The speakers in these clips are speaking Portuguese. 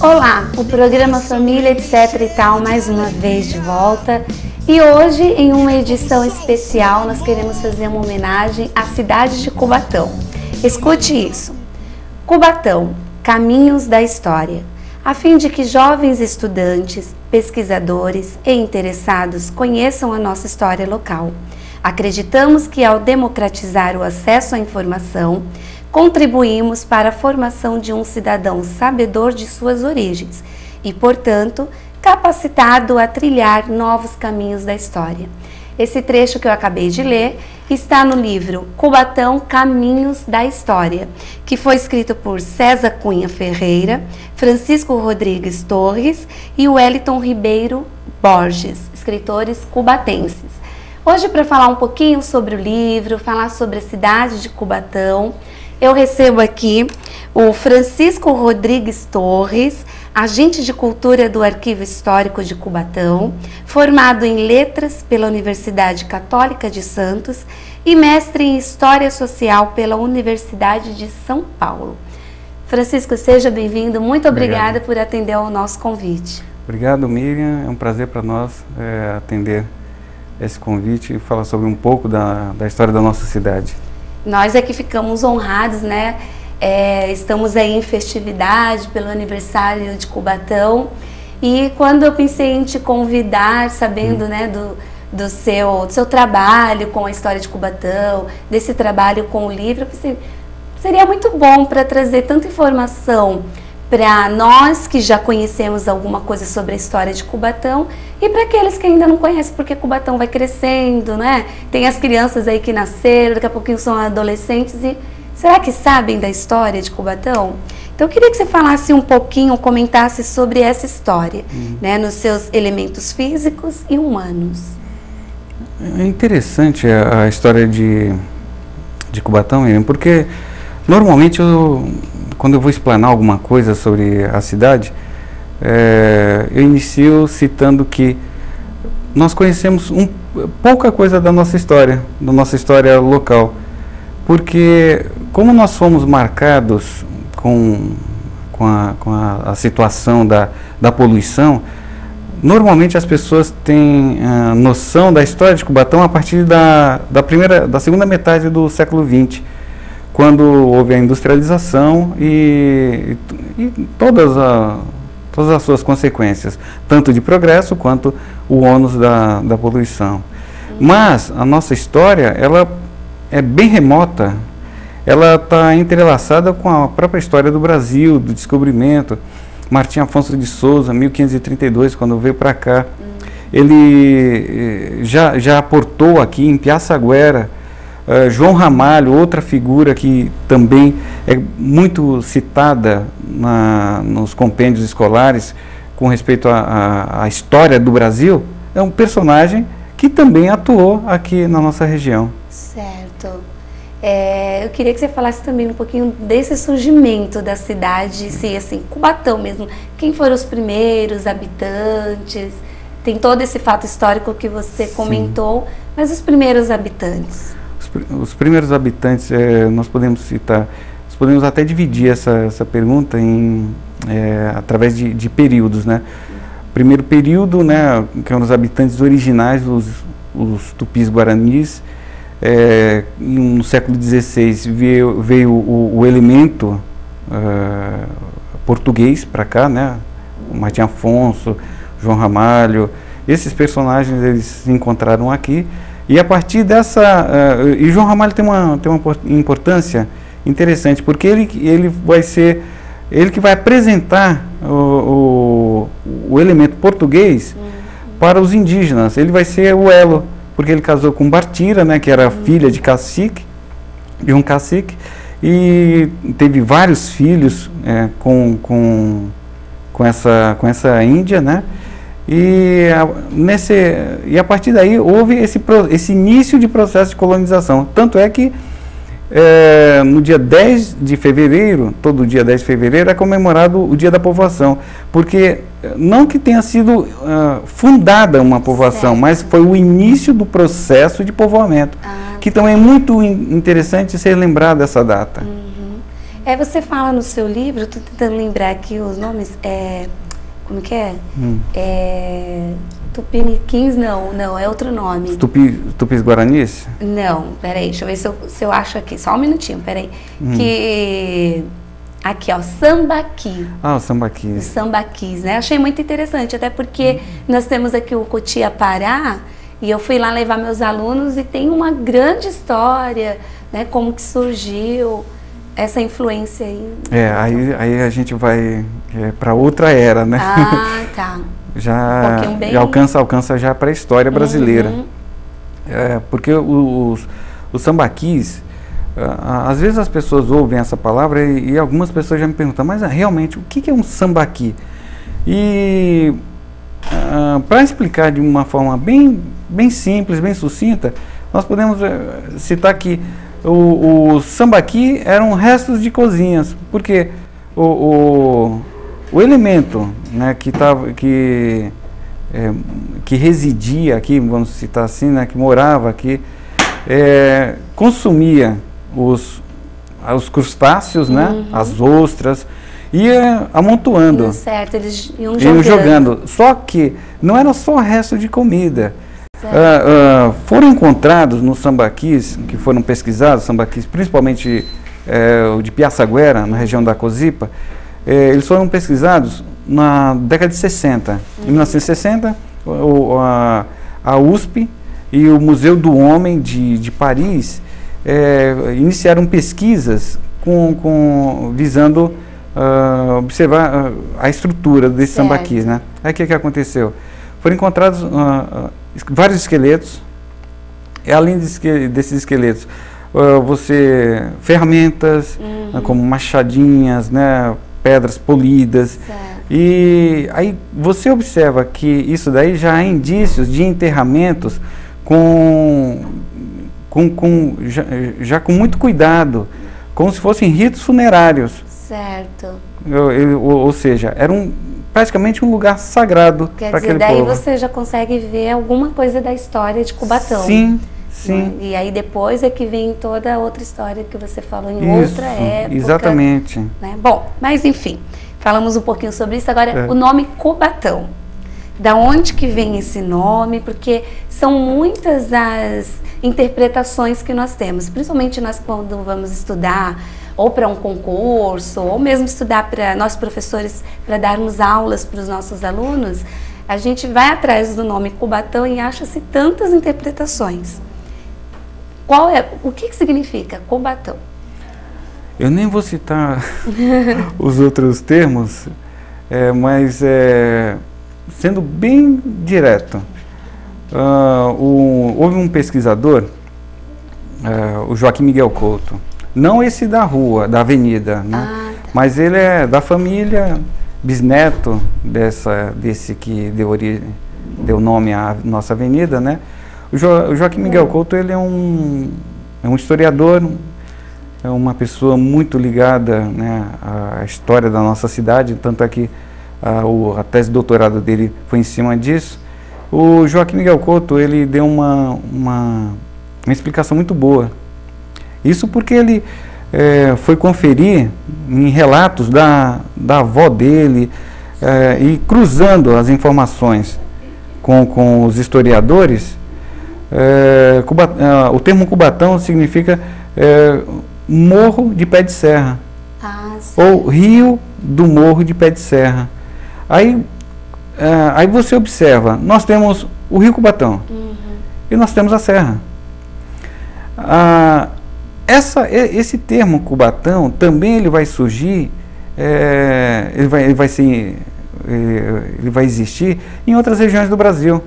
Olá, o programa Família Etc e Tal mais uma vez de volta, e hoje em uma edição especial nós queremos fazer uma homenagem à cidade de Cubatão. Escute isso: Cubatão, Caminhos da História, a fim de que jovens estudantes, pesquisadores e interessados conheçam a nossa história local. Acreditamos que ao democratizar o acesso à informação, contribuímos para a formação de um cidadão sabedor de suas origens e, portanto, capacitado a trilhar novos caminhos da história. Esse trecho que eu acabei de ler está no livro Cubatão, Caminhos da História, que foi escrito por César Cunha Ferreira, Francisco Rodrigues Torres e Wellington Ribeiro Borges, escritores cubatenses. Hoje, para falar um pouquinho sobre o livro, falar sobre a cidade de Cubatão, eu recebo aqui o Francisco Rodrigues Torres, agente de cultura do Arquivo Histórico de Cubatão, formado em Letras pela Universidade Católica de Santos e mestre em História Social pela Universidade de São Paulo. Francisco, seja bem-vindo. Muito obrigada por atender ao nosso convite. Obrigado, Miriam. É um prazer para nós atender esse convite e falar sobre um pouco da história da nossa cidade. Nós é que ficamos honrados, né? Estamos aí em festividade pelo aniversário de Cubatão, e quando eu pensei em te convidar, sabendo né, do seu trabalho com a história de Cubatão, desse trabalho com o livro, eu pensei, seria muito bom para trazer tanta informação para nós que já conhecemos alguma coisa sobre a história de Cubatão e para aqueles que ainda não conhecem, porque Cubatão vai crescendo, né? Tem as crianças aí que nasceram, daqui a pouquinho são adolescentes, e será que sabem da história de Cubatão? Então eu queria que você falasse um pouquinho, comentasse sobre essa história, né, nos seus elementos físicos e humanos. É interessante a história de Cubatão, Miriam, porque normalmente quando eu vou explanar alguma coisa sobre a cidade, eu inicio citando que nós conhecemos pouca coisa da nossa história local, porque como nós fomos marcados com a situação da poluição, normalmente as pessoas têm noção da história de Cubatão a partir da segunda metade do século XX, quando houve a industrialização e todas as suas consequências, tanto de progresso quanto o ônus da poluição. Mas a nossa história, ela é bem remota, ela está entrelaçada com a própria história do Brasil, do descobrimento. Martim Afonso de Souza, 1532, quando veio para cá, ele já aportou aqui em Piaçaguera. João Ramalho, outra figura que também é muito citada nos compêndios escolares com respeito à história do Brasil, é um personagem que também atuou aqui na nossa região. Certo. Eu queria que você falasse também um pouquinho desse surgimento da cidade, se assim, Cubatão mesmo, quem foram os primeiros habitantes? Tem todo esse fato histórico que você comentou, mas os primeiros habitantes? Os primeiros habitantes, nós podemos citar, nós podemos até dividir essa pergunta através de períodos, né? Primeiro período, né, que eram os habitantes originais, os tupis guaranis. No século XVI veio o elemento português para cá, né? O Martim Afonso, João Ramalho, esses personagens eles se encontraram aqui. E a partir e João Ramalho tem uma importância interessante, porque ele vai ser ele que vai apresentar o elemento português para os indígenas. Ele vai ser o elo, porque ele casou com Bartira, né, que era filha de um cacique, e teve vários filhos com essa índia, né? E a partir daí houve esse início de processo de colonização. Tanto é que no dia 10 de fevereiro, todo dia 10 de fevereiro, é comemorado o Dia da Povoação, porque não que tenha sido fundada uma povoação, mas foi o início do processo de povoamento, que também é muito interessante ser lembrado dessa data. Você fala no seu livro, estou tentando lembrar aqui os nomes, como que é? Tupiniquins, não, é outro nome. Tupis Guaranis? Não, peraí, deixa eu ver se eu acho aqui, só um minutinho, peraí. Aqui, ó, Sambaqui. Ah, o Sambaqui. O Sambaquis, né? Achei muito interessante, até porque nós temos aqui o Cotia Pará, e eu fui lá levar meus alunos e tem uma grande história, né? Como que surgiu essa influência aí. Aí a gente vai para outra era, né? Ah, tá. Já alcança já para a história brasileira. Porque os sambaquis, às vezes as pessoas ouvem essa palavra e algumas pessoas já me perguntam, mas realmente, o que é um sambaqui? E para explicar de uma forma bem simples, bem sucinta, nós podemos citar que o sambaqui eram restos de cozinhas, porque o elemento, né, que residia aqui, vamos citar assim, né, que morava aqui, consumia os crustáceos, né, as ostras, ia amontoando. Certo, eles iam jogando. Só que não era só resto de comida. Foram encontrados nos sambaquis, que foram pesquisados, sambaquis, principalmente o de Piaçaguera, na região da Cozipa, eles foram pesquisados na década de 60. Em 1960, a USP e o Museu do Homem de Paris iniciaram pesquisas visando observar a estrutura desses sambaquis, né? Aí o que aconteceu? Foram encontrados vários esqueletos, e além desses esqueletos, ferramentas, como machadinhas, né, pedras polidas. E aí você observa que isso daí já há indícios de enterramentos já com muito cuidado, como se fossem ritos funerários. Certo. Ou seja, era praticamente um lugar sagrado para aquele povo. Daí você já consegue ver alguma coisa da história de Cubatão. Sim, sim. Né? E aí depois é que vem toda a outra história que você falou em outra época. Exatamente. Né? Bom, mas enfim, falamos um pouquinho sobre isso. Agora, o nome Cubatão. Da onde que vem esse nome? Porque são muitas as interpretações que nós temos, principalmente nós quando vamos estudar ou para um concurso, ou mesmo estudar para nós professores, para darmos aulas para os nossos alunos, a gente vai atrás do nome Cubatão e acha-se tantas interpretações. O que significa Cubatão? Eu nem vou citar os outros termos, mas sendo bem direto, houve um pesquisador, o Joaquim Miguel Couto, não esse da rua, da avenida, né? Tá. Mas ele é da família, bisneto desse que deu nome à nossa avenida, né? O Joaquim Miguel Couto, ele é um historiador, é uma pessoa muito ligada, né, à história da nossa cidade, tanto é que a tese de doutorado dele foi em cima disso. O Joaquim Miguel Couto, ele deu uma explicação muito boa. Isso porque ele foi conferir em relatos da avó dele e cruzando as informações com os historiadores. O termo Cubatão significa morro de pé de serra, ou rio do morro de pé de serra. Aí você observa, nós temos o rio Cubatão e nós temos a serra. Esse termo Cubatão também ele vai surgir, ele vai existir em outras regiões do Brasil.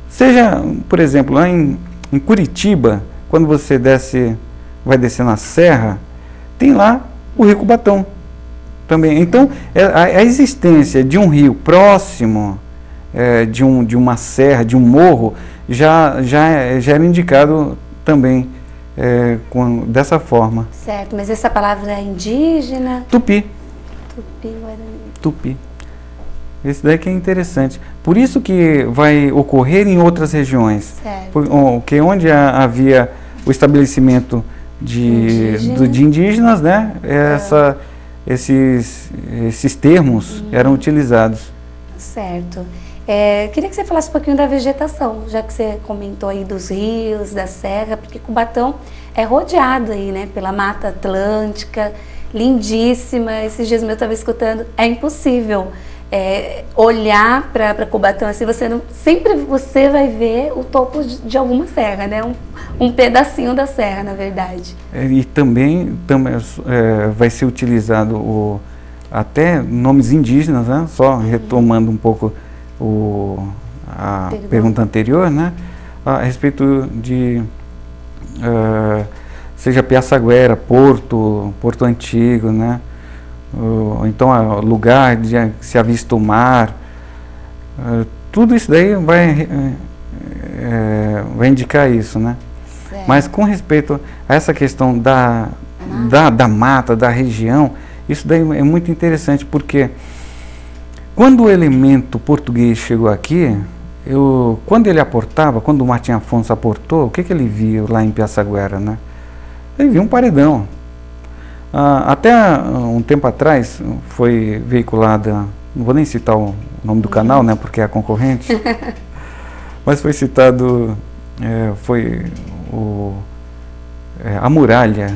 Seja, por exemplo, lá em Curitiba, quando você vai descer na serra, tem lá o rio Cubatão também. Então, a existência de um rio próximo de uma serra, de um morro, já era indicado também dessa forma. Certo, mas essa palavra é indígena? Tupi. Tupi-Guarani. Tupi. Esse daí que é interessante. Por isso que vai ocorrer em outras regiões. Certo. Porque onde havia o estabelecimento de indígenas, né? Esses termos eram utilizados. Certo. Queria que você falasse um pouquinho da vegetação, já que você comentou aí dos rios, da serra, porque Cubatão é rodeado aí, né, pela Mata Atlântica, lindíssima. Esses dias eu estava escutando, é impossível olhar para Cubatão assim, sempre você vai ver o topo de alguma serra, né, um pedacinho da serra, na verdade. E também vai ser utilizado até nomes indígenas, né, só retomando um pouco a pergunta anterior, né, a respeito de seja Piaçaguera, Porto Antigo, né, ou então lugar de se avista o mar, tudo isso daí vai indicar isso, né. Certo. Mas com respeito a essa questão da mata, da região, isso daí é muito interessante, porque quando o elemento português chegou aqui, quando ele aportava, quando o Martim Afonso aportou, o que ele viu lá em Piaçaguera, né? Ele viu um paredão. Até um tempo atrás foi veiculada, não vou nem citar o nome do canal, né, porque é a concorrente, mas foi citado, a Muralha,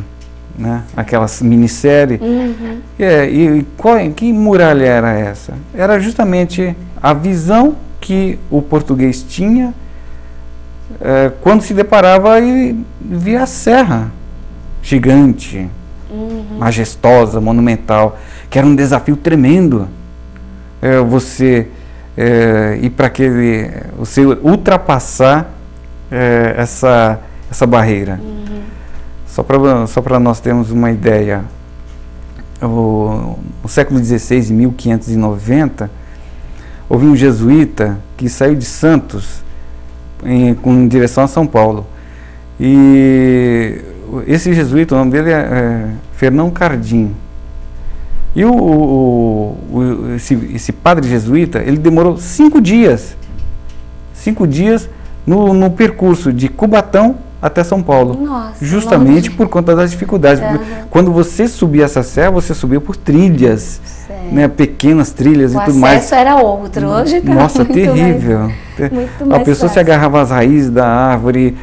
né, aquela minissérie. Que muralha era essa? Era justamente a visão que o português tinha quando se deparava e via a serra gigante, majestosa, monumental, que era um desafio tremendo. Você ir para você ultrapassar essa barreira. Só para nós termos uma ideia, no século XVI, em 1590, houve um jesuíta que saiu de Santos com direção a São Paulo. E esse jesuíta, o nome dele é Fernão Cardim. E esse padre jesuíta, ele demorou 5 dias. 5 dias no percurso de Cubatão até São Paulo. Nossa, justamente por conta das dificuldades. Quando você subia essa serra, você subia por trilhas, né, pequenas trilhas e tudo mais. O acesso era outro, hoje tá nossa, terrível. A pessoa se agarrava às raízes da árvore,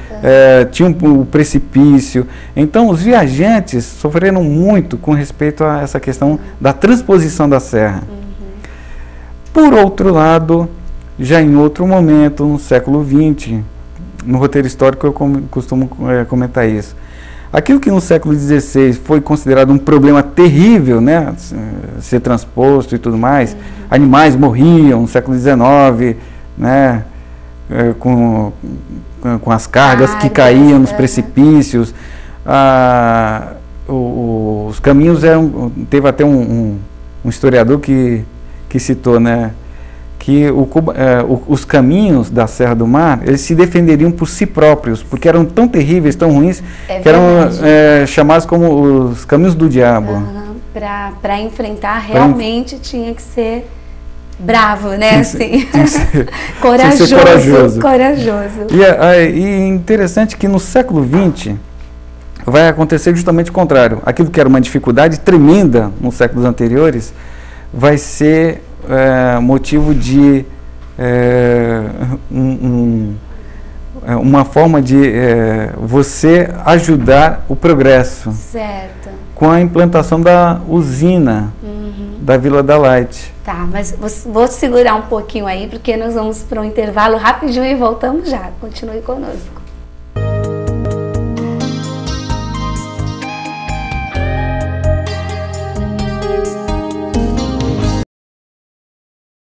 tinha um precipício. Então, os viajantes sofreram muito com respeito a essa questão da transposição da serra. Por outro lado, já em outro momento, no século XX, no roteiro histórico eu costumo comentar isso. Aquilo que no século XVI foi considerado um problema terrível, né, ser transposto e tudo mais, animais morriam no século XIX, né, com as cargas que caíam nos precipícios, os caminhos teve até um historiador que citou, né, que os caminhos da Serra do Mar, eles se defenderiam por si próprios, porque eram tão terríveis, tão ruins, que eram chamados como os caminhos do diabo. Para enfrentar, realmente tinha que ser bravo, né? Assim. Corajoso. E interessante que no século XX vai acontecer justamente o contrário. Aquilo que era uma dificuldade tremenda nos séculos anteriores, vai ser motivo de uma forma de você ajudar o progresso. Certo. Com a implantação da usina da Vila da Light. Tá, mas vou segurar um pouquinho aí, porque nós vamos para um intervalo rapidinho e voltamos já. Continue conosco.